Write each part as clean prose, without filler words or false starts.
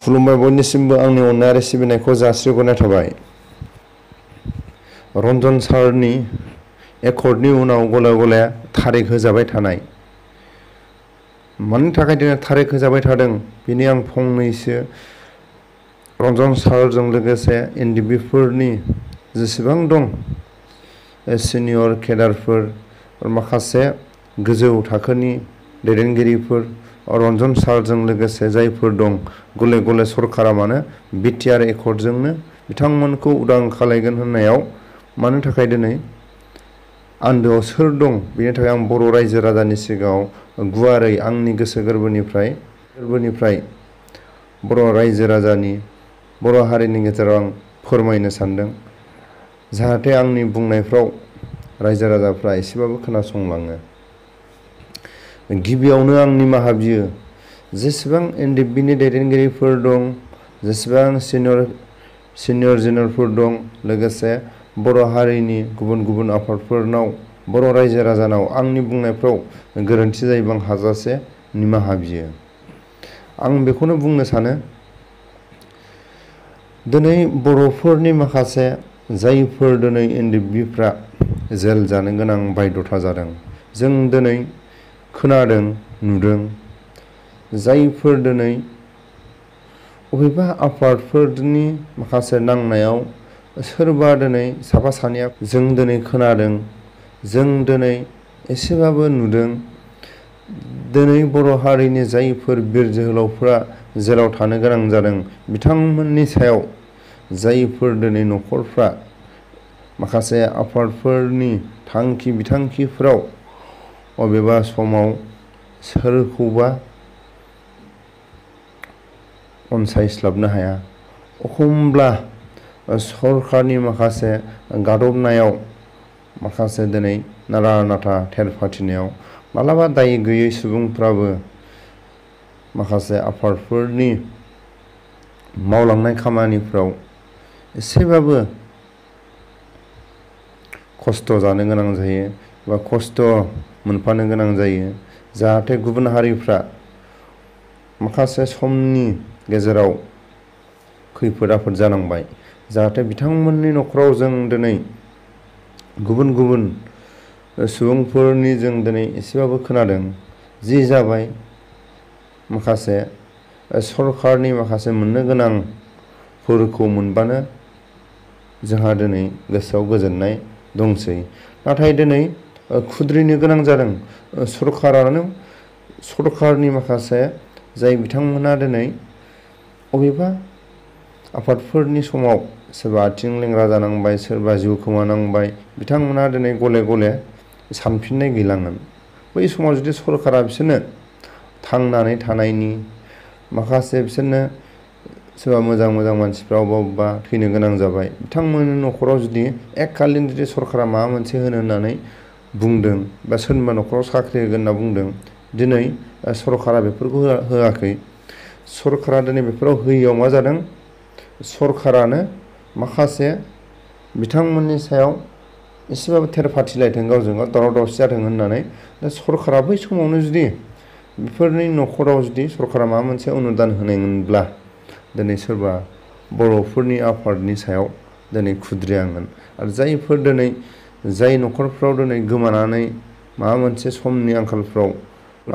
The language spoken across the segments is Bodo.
खुलुमबाय बयनिसिमबो आंनि अननाय आरो सिबिनायखौ जासिहरनाय थाबाय। रन्जन सारनि एकर्डनि उनाव गले थारिख होजाबाय थानाय। मानि थाखाय दिनै थारिख होजाबाय थादों बेनि आं फंनैसो रन्जन सारजों लोगोसे एनडिबिफोरनि जेसेबां दं सिनियर केडारफोर माखासे गोजौ थाखोनि दैदेनगिरिफोर रन्जन सारजों लोगोसे जायफोर दं गले सरकारा मानो बिटिआर एकर्डजोंनो बिथांमोनखौ उदां खालायगोन होननायाव मानो थाखाय दिनै आन्दोआव सोर दं बेनि थाखाय आं बर' रायजो राजानि सिगाङाव गुवारै आंनि गोसो गोरबोनिफ्राय बर' रायजो राजानि बर' हारिनि गेजेराव आं फोरमायनो सानदों जाहाथे आंनि बुंनायफ्राव रायजो राजाफ्रा एसेबाबो खोनासंलाङो। गिबियावनो आं निमाहा बियो जेसेबां एनडिबिनि दैदेनगिरिफोर दं जेसेबां सिनियर जेनेरेलफोर दं लोगोसे बर' हारिनि गुबुन आफादफोरनाव बर' रायजो राजानाव आंनि बुंनायफ्राव गोरोन्थि जायोबा हाजासे निमाहा बियो। आं बेखौनो बुंनो सानो दिनै बर'फोरनि माखासे जायफोर दिनै एनडिबिफ्रा जेल जानो गोनां बायध'था जादों जों दिनै खोनादों नुदों जायफोर दिनै बबेबा आफादफोरनि माखासे नांनायाव सोरबा दिनै साफा सानैया जों दिनै खोनादों जों दिनै एसेबाबो नुदों दिनै बर' हारिनि जायफोर बिर जोहोलावफ्रा जेलाव थानो गोनां जादों बिथांमोननि सायाव जायफोर दिनै न'खरफ्रा माखासे आफादफोरनि थांखि बिथांखिफ्राव अबेबा समाव सोरखौबा अनसायस्लाबनो हाया एखमब्ला सरकारनि माखासे गादबनायाव माखासे दिनै नारा नाथा थेर फाथिनायाव मालाबा दाय गैयै सुबुंफ्राबो माखासे आफादफोरनि मावलांनाय खामानिफ्राव एसेबाबो खस्थ' जानो गोनां जायो बा खस्थ' मोनफानो गोनां जायो जाहाथे गुबुन हारिफ्रा माखासे समनि गेजेराव खैफोद आफोद जानांबाय जाहाथे बिथांमोननि न'खराव जों दिनै गुबुन सुबुंफोरनि जों दिनै एसेबाबो खोनादों जि जाबाय माखासे सरकारनि माखासे मोननो गोनांफोरखौ मोनबानो जोंहा दिनै गोसोआव गोजोननाय दंसै नाथाय दिनै खुद्रिनो गोनां जादों सरकारनि माखासे जाय बिथांमोना दिनै बबेबा आफादफोरनि समाव सोरबा आथिं लेंग्रा जानांबाय सोरबा जिउ खोमानांबाय बिथांमोना दिनै गले सानफिननाय गैलामोन बै समाव जुदि सरकारा बिसोरनो थांनानै थानायनि माखासे बिसोरनो सोरबा मोजां मानसिफ्रा अबेबा थैनो गोनां जाबाय बिथांमोननि न'खराव जुदि एककालीन जुदि सरकारा माबा मोनसे होनो होननानै बुंदों बा सोरनिबा न'खराव साख्रि होगोन होनना बुंदों दिनै सरकारा बेफोरखौ होआखै सरकारा दिनै बेफोराव होयैयाव मा जादों सरकारानो माखासे बिथांमोननि सायाव एसेबाबो थेर फाथिलायथों गावजों गाव दावराव दावसि जाथों होननानै दा सरकारा बै समावनो जुदि बेफोरनि न'खराव जुदि सरकारा माबा मोनसे अनुदान होनायमोनब्ला दिनै सोरबा बर'फोरनि आफादनि सायाव दिनै खुद्रियामोन आरो जायफोर दिनै जाय न'खरफ्राव दिनै गोमानानै माबा मोनसे समनि आंखालफ्राव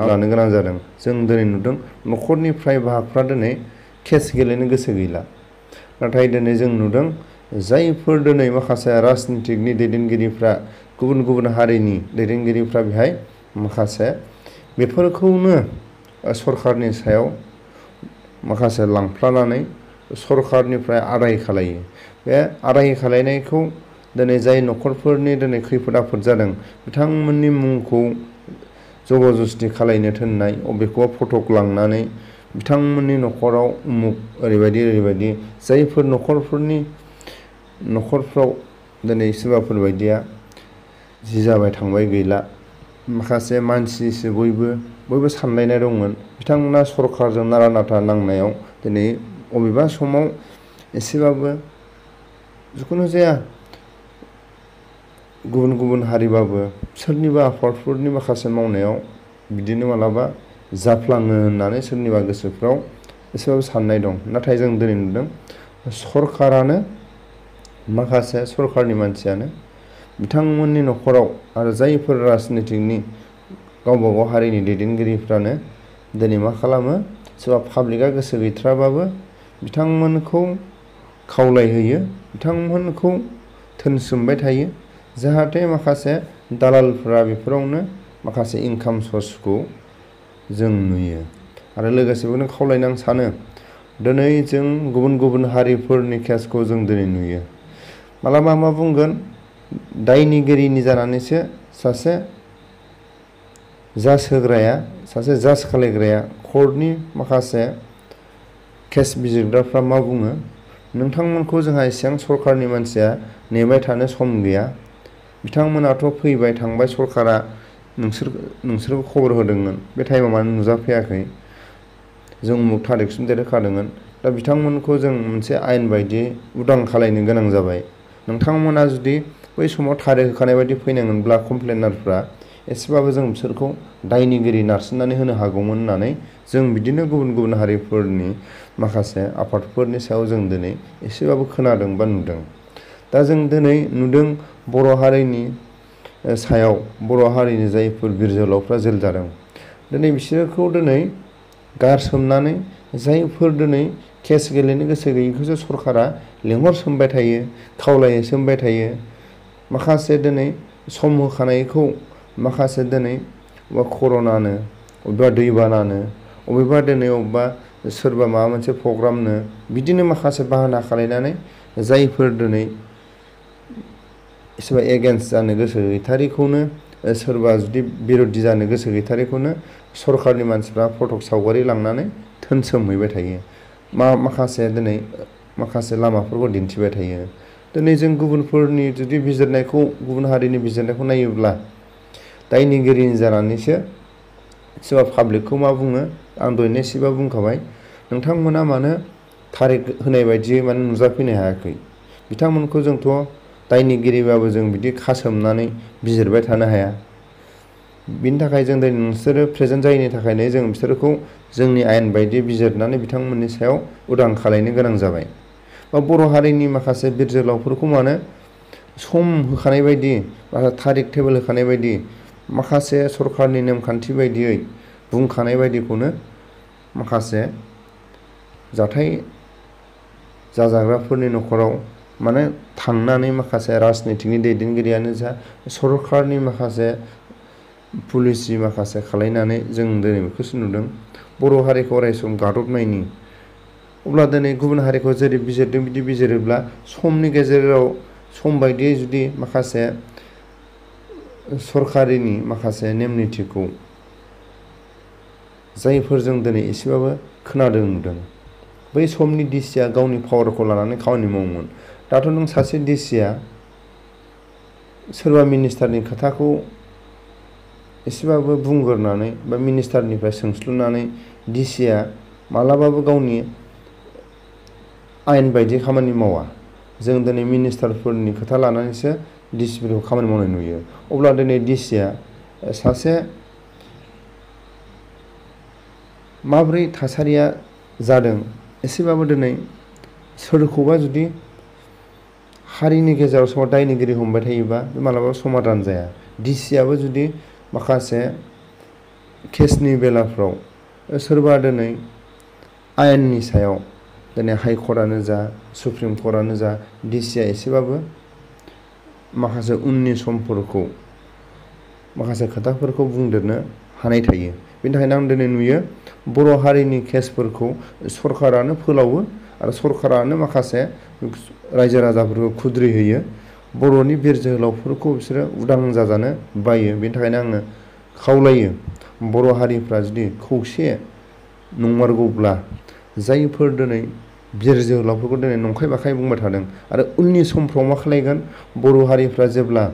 लानो गोनां जादों जों दिनै नुदों न'खरनिफ्राय बाहागफ्रा दिनै केस गेलेनो गोसो गैला नाथाय दिनै जों नुदों जायफोर दिनै माखासे राजनितिकनि दैदेनगिरिफ्रा गुबुन हारिनि दैदेनगिरिफ्रा बेहाय माखासे बेफोरखौनो सरकारनि सायाव माखासे लांफ्लानानै सरकारनिफ्राय आदाय खालायो बे आदाय खालायनायखौ दिनै जाय न'खरफोरनि दिनै खैफोद आफोद जादों बिथांमोननि मुंखौ जबरदस्ति खालायनो थिननाय अबेखौबा फटक लांनानै बिथांमोननि न'खराव उमुक ओरैबायदि जायफोर न'खरफ्राव दिनै सोरबाफोर बायदिया जि जाबाय थांबाय गैला माखासे मानसिसो बयबो सानलायनाय दंमोन बिथांमोना सरकारजों नारा नाथा नांनायाव दिनै अबेबा समाव एसेबाबो जिखुनु जाया गुबुन हारिबाबो सोरनिबा आफादफोरनि माखासे मावनायाव बिदिनो मालाबा जाफ्लाङो होननानै सोरनिबा गोसोफ्राव एसेबाबो साननाय दं। नाथाय जों दिनै नुदों सरखारानो माखासे सरखारनि मानसियानो बिथांमोननि न'खराव आरो जायफोर राजनितिकनि गावबा गाव हारिनि दैदेनगिरिफ्रानो दिनै मा खालामो, सोरबा पाब्लिकआ गोसो गैथ्राबाबो बिथांमोनखौ खावलायहोयो, बिथांमोनखौ थोनसोमबाय थायो, जाहाथे माखासे दालालफ्रा बेफोरावनो माखासे इनकाम सर्सखौ जों नुयो। आरो लोगोसे बेखौनो खावलायनो आं सानो, दिनै जों गुबुन गुबुन हारिफोरनि केसखौ जों दिनै नुयो। मालाबा मा बुंगोन, दायनिगिरिनि जानानैसो सासे जाज होग्राया, सासे जाज खालायग्राया, कर्टनि माखासे केस बिजिरग्राफ्रा मा बुङो, नोंथांमोनखौ जोंहा एसेबां सरखारनि मानसिया नेबाय थानो सम गैया, बिथांमोनाथ' फैबाय थांबाय, सरखारा नोंसोरखौ खबर होदोंमोन, बे टाइमाव मानो नुजाफैयाखै, जों उमुक थारिखसिम डेट होखादोंमोन, दा बिथांमोनखौ जों मोनसे आयेन बायदियै उदां खालायनो गोनां जाबाय। नोंथांमोना जुदि बै समाव थारिख होखानाय बायदि फैनांगोनब्ला कमप्लेनारफ्रा एसेबाबो जों बिसोरखौ दायनिगिरि नारसिननानै होनो हागौमोन होननानै जों बिदिनो गुबुन गुबुन हारिफोरनि माखासे आफादफोरनि सायाव जों दिनै एसेबाबो खोनादों बा नुदों। दा जों दिनै नुदों बर' हारिनि सायाव, बर' हारिनि जायफोर बिर जोहोलावफ्रा जेल जादों, दिनै बिसोरखौ दिनै गारसोमनानै जायफोर दिनै केस गेलेनो गोसो गैयैखौसो सरकारा लेंहरसोमबाय थायो, खावलायसोमबाय थायो। माखासे दिनै सम होखानायखौ माखासे दिनै अबेबा कर'नानो, अबेबा दैबानानो, अबेबा दिनै अबेबा सोरबा माबा मोनसे प्रग्रामनो, बिदिनो माखासे बाहाना खालायनानै जायफोर दिनै सोरबा एगेन्स्ट जानो गोसो गैथारिखौनो, सोरबा जुदि बिर'धि जानो गोसो गैथारिखौनो सरखारनि मानसिफ्रा फटक सावगारि लांनानै थोनसोमहैबाय थायो। माखासे दिनै माखासे लामाफोरखौ दिन्थिबाय थायो। दिनै जों गुबुनफोरनि जुदि बिजिरनायखौ, गुबुन हारिनि बिजिरनायखौ नायोब्ला दायनिगिरिनि जानानैसो सोरबा पाब्लिकखौ मा बुङो, आं दहायनो एसेबाबो बुंखाबाय, नोंथांमोना मानो थारिख होनाय बायदियै मानो नुजाफैनो हायाखै, बिथांमोनखौ जोंथ' दायनिगिरिबाबो जों बिदि खासोमनानै बिजिरबाय थानो हाया। बिनि थाखाय जों दिनै नोंसोरो प्रेजेन्ट जायैनि थाखायनो जों बिसोरखौ जोंनि आयेन बायदि बिजिरनानै बिथांमोननि सायाव उदां खालायनो गोनां जाबाय। बा बर' हारिनि माखासे बिर जोहोलावफोरखौ मानो सम होखानाय बायदि बा थारिख टेबोल होखानाय बायदि माखासे सरखारनि नेमखान्थि बायदियै बुंखानाय बायदिखौनो माखासे जाथाय जाजाग्राफोरनि न'खराव माने थांनानै माखासे राजनितिकनि दैदेनगिरियानो जा, सरखारनि माखासे पुलिसि माखासे खालायनानै जों दिनै बेखौसो नुदों, बर' हारिखौ अरायसम गादबनायनि। अब्ला दिनै गुबुन हारिखौ जेरै बिजिरदों बिदि बिजिरोब्ला समनि गेजेराव सम बायदियै जुदि माखासे सरकारिनि माखासे नेम निथिखौ जायफोरजों दिनै एसेबाबो खोनादों नुदों, बै समनि डिसिआ गावनि पावारखौ लानानै खामानि मावोमोन। दाथ' नों सासे डिसिआ सोरबा मिनिस्टारनि खोथाखौ एसेबाबो बुंग्रोनानै बा मिनिस्टारनिफ्राय सोंस्लुनानै डिसिआ मालाबाबो गावनि आयेन बायदि खामानि मावा। जों दिनै मिनिस्टारफोरनि खोथा लानानैसो डिसिफोरखौ खामानि मावनाय नुयो। अब्ला दिनै डिसिआ सासे माब्रै थासारिया जादों, एसेबाबो दिनै सोरखौबा जुदि हारिनि गेजेराव सोरबा दायनिगिरि हमबाय थायोबा बे मालाबाबो समाधान जाया। डिसिआबो जुदि माखासे केसनि बेलाफ्राव सोरबा दिनै आयेननि सायाव, दिनै हाइकर्टआनो जा, सुप्रिम कर्टआनो जा, डिसिआ एसेबाबो माखासे उननि समफोरखौ, माखासे खोथाफोरखौ बुंदेरनो हानाय थायो। बेनि थाखायनो आं दिनै नुयो बर' हारिनि केसफोरखौ सरकारानो फोलावो आरो सरकारानो माखासे रायजो राजाफोरखौ खुद्रि होयो। बर'नि बिर जोहोलावफोरखौ बिसोरो उदां जाजानो बायो। बेनि थाखायनो आङो खावलायो, बर' हारिफ्रा जुदि खौसे नंमारगौब्ला जायफोर दिनै बिर जोहोलावफोरखौ दिनै नंखाय बाखाय बुंबाय थादों, आरो उननि समफ्राव मा खालायगोन, बर' हारिफ्रा जेब्ला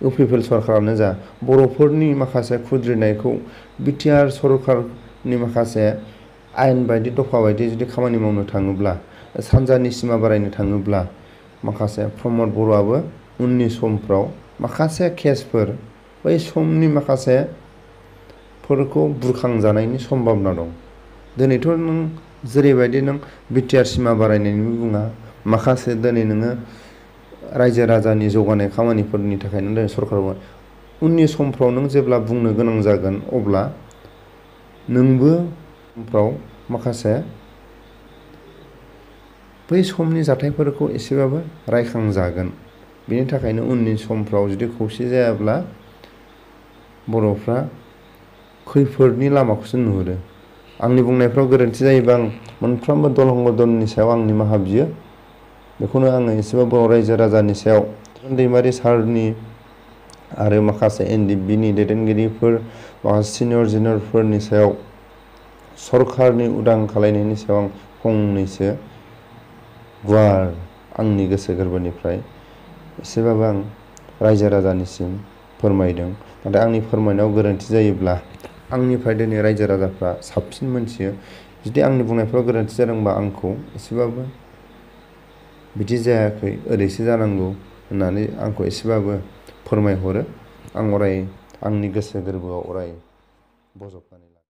इउपिपिएल सरकारानो जा, बर'फोरनि माखासे खुद्रिनायखौ बिटिआर सरकारनि माखासे आयेन बायदि दफा बायदि जुदि खामानि मावनो थाङोब्ला, सानजानि सिमा बारायनो थाङोब्ला, माखासे प्रमद बर'आबो उननि समफ्राव माखासे केसफोर, बै समनि माखासे फोरखौ बुरखांजानायनि सम्भाबना दं। दिनैथ' नों जेरैबायदि नों बिटिआर सिमा बारायनायनिबो बुङा माखासे दिनै नोङो रायजो राजानि जौगानाय खामानिफोरनि थाखाय नों दिनै सरकार उननि समफ्राव नों जेब्ला बुंनो गोनां जागोन अब्ला नोंबो समफ्राव माखासे बै समनि जाथायफोरखौ एसेबाबो रायखांजागोन। बेनि थाखायनो उननि समफ्राव जुदि खौसे जायाब्ला बर'फ्रा खैफोदनि लामाखौसो नुहुरो। आंनि बुंनायफ्राव गोरोन्थि जायोबा आं मोनफ्रोमबो दल संगठननि सायाव आं निमाहा बियो। बेखौनो आङो एसेबाबो बर' रायजो राजानि सायाव दैमारि सारनि आरो माखासे NDBनि दैदेनगिरिफोर माखासे सिनियर जुनियरफोरनि सायाव सरकारनि उदां खालायनायनि सायाव आं फंनैसो गुवार आंनि गोसो गोरबोनिफ्राय एसेबाबो आं रायजो राजानिसिम फोरमायदों। नाथाय आंनि फोरमायनायाव गोरोन्थि जायोब्ला आंनिफ्राय दिनै रायजो राजाफ्रा साबसिन मोनथियो। जुदि आंनि बुंनायफ्राव गोरोन्थि जादोंबा आंखौ एसेबाबो बिदि जायाखै ओरैसो जानांगौ होननानै आंखौ एसेबाबो फोरमायहरो। आं अराय आंनि गोसो गोरबोआव अराय बजबनानै